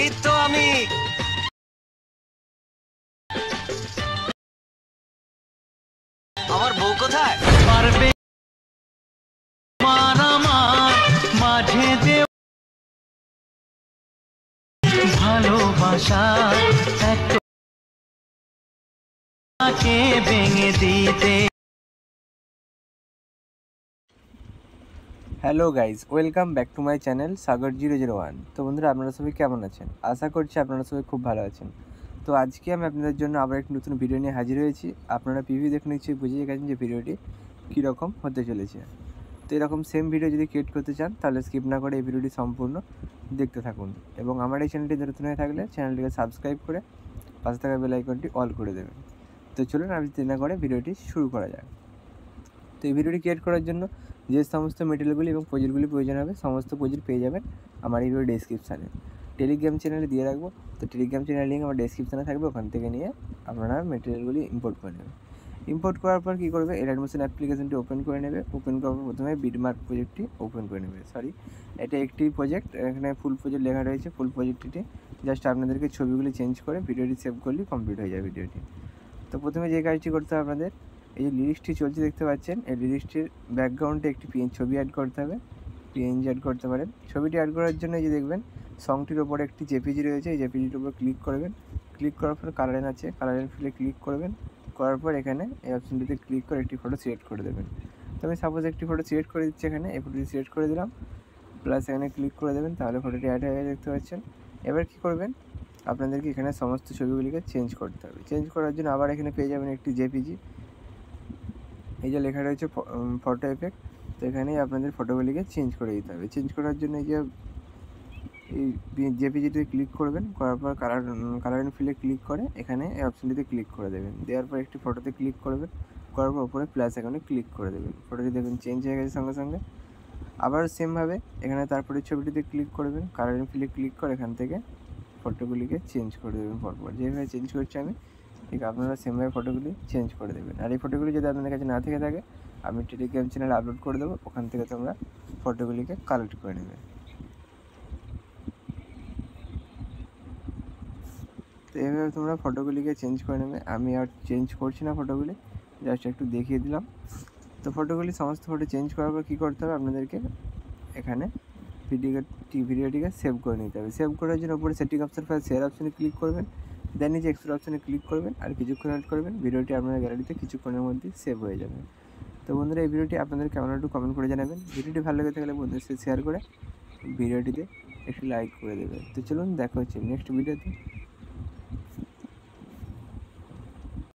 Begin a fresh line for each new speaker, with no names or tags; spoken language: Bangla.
এই তো আমি। আমার বউ কোথায়?
পারবে আমার মাঝে যে ভালোবাসা একে ভেঙে দিতে।
Hello guys, welcome back to my channel Sagar 001। তো বন্ধুরা, আপনারা সবাই কেমন আছেন? আশা করছি আপনারা সবাই খুব ভালো আছেন। তো আজকে আমি আপনাদের জন্য আবার একটি নতুন ভিডিও নিয়ে হাজির হয়েছি। আপনারা পিভি দেখে নিশ্চয়ই বুঝে গেছেন যে ভিডিওটি কীরকম হতে চলেছে। তো এরকম সেম ভিডিও যদি ক্রিয়েট করতে চান তাহলে স্কিপ না করে এই ভিডিওটি সম্পূর্ণ দেখতে থাকুন, এবং আমার এই চ্যানেলটি নতুন হয়ে থাকলে চ্যানেলটিকে সাবস্ক্রাইব করে পাশে থাকা বেল আইকনটি অল করে দেবেন। তো চলুন আমি দেরি না করে ভিডিওটি শুরু করা যায়। তো এই ভিডিওটি ক্রিয়েট করার জন্য যে সমস্ত মেটেরিয়ালগুলি এবং প্রজেক্টগুলি প্রয়োজন হবে সমস্ত প্রজেক্ট পেয়ে যাবেন আমার এই ভিডিও ডেসক্রিপশানে। টেলিগ্রাম চ্যানেলে দিয়ে রাখবো, তো টেলিগ্রাম চ্যানেল লিঙ্ক আমার ডেসক্রিপশানে থাকবে, ওখান থেকে নিয়ে আপনারা মেটেরিয়ালগুলি ইম্পোর্ট করে নেবেন। ইম্পোর্ট করার পর কী করবে, এর অ্যাডমিশন অ্যাপ্লিকেশনটি ওপেন করে নেবে। ওপেন করার পর প্রথমে বিটমার্ক প্রজেক্টটি ওপেন করে নেবে। এটা একটি প্রজেক্ট, এখানে ফুল প্রজেক্ট লেখা রয়েছে। ফুল প্রজেক্টটি জাস্ট আপনাদেরকে ছবিগুলি চেঞ্জ করে ভিডিওটি সেভ করলেই কমপ্লিট হয়ে যায় ভিডিওটি। তো প্রথমে যে কাজটি করতে হবে আপনাদের, এই যে লিরিক্সটি চলছে দেখতে পাচ্ছেন, এই লিরিক্সটির ব্যাকগ্রাউন্ডে একটি ছবি অ্যাড করতে হবে। পিএনজি অ্যাড করতে পারেন। ছবিটি অ্যাড করার জন্য এই যে দেখবেন সংটির ওপরে একটি জেপিজি রয়েছে, এই জেপিজির উপর ক্লিক করবেন। ক্লিক করার পর কালারেন আছে, কালারেন ফিলে ক্লিক করবেন। করার পর এখানে এই অপশনটিতে ক্লিক করে একটি ফটো সিলেক্ট করে দেবেন। তো আমি সাপোজ একটি ফটো সিলেক্ট করে দিচ্ছি, এখানে এই ফটোটি সিলেক্ট করে দিলাম, প্লাস এখানে ক্লিক করে দেবেন, তাহলে ফটোটি অ্যাড হয়ে দেখতে পাচ্ছেন। এবার কী করবেন, আপনাদেরকে এখানে সমস্ত ছবিগুলিকে চেঞ্জ করতে হবে। চেঞ্জ করার জন্য আবার এখানে পেয়ে যাবেন একটি জেপিজি, এই যে লেখা রয়েছে ফটো এফেক্ট। তো এখানেই আপনাদের ফটোগুলিকে চেঞ্জ করে দিতে হবে। চেঞ্জ করার জন্য এই যে এই জেপিজিতে ক্লিক করবেন, করার পর কালার ফিলে ক্লিক করে এখানে এই অপশানটিতে ক্লিক করে দেবেন। দেওয়ার পর একটি ফটোতে ক্লিক করবেন, করার পর ওপরে প্লাস এখানে ক্লিক করে দেবেন। ফটোটি দেখুন চেঞ্জ হয়ে গেছে সঙ্গে সঙ্গে। আবার সেমভাবে এখানে তারপরে ছবিটিতে ক্লিক করবেন, কালার ফিলে ক্লিক করে এখান থেকে ফটোগুলিকে চেঞ্জ করে দেবেন পরপর। যেভাবে চেঞ্জ করছি আমি, ঠিক আপনারা সেমভাবে ফটোগুলি চেঞ্জ করে দেবেন। আর এই ফটোগুলি যদি আপনাদের কাছে না থেকে থাকে, আমি টেলিগ্রাম চ্যানেলে আপলোড করে দেবো, ওখান থেকে তোমরা ফটোগুলিকে কালেক্ট করে নেবে। তো এইভাবে তোমরা ফটোগুলিকে চেঞ্জ করে নেবে। আমি আর চেঞ্জ করছি না ফটোগুলি, জাস্ট একটু দেখিয়ে দিলাম। তো ফটোগুলি সমস্ত ফটো চেঞ্জ করার পর কী করতে হবে, আপনাদেরকে এখানে ভিডিওটিকে সেভ করে নিতে হবে। সেভ করার জন্য উপরে সেটিং অপশন ফাইল শেয়ার অপশানে ক্লিক করবেন, দেন নিচে এক্সপোর্ট অপশানে ক্লিক করবেন, আর কিছুক্ষণ ওয়েট করবেন। ভিডিওটি আপনার গ্যালারিতে কিছুক্ষণের মধ্যে সেভ হয়ে যাবে। তো বন্ধুরা, এই ভিডিওটি আপনাদের কেমন একটু কমেন্ট করে জানাবেন। ভিডিওটি ভালো লেগে থাকলে বন্ধুদের সাথে শেয়ার করে ভিডিওটিতে একটু লাইক করে দেবে। তো চলুন দেখা হচ্ছে নেক্সট ভিডিওতে।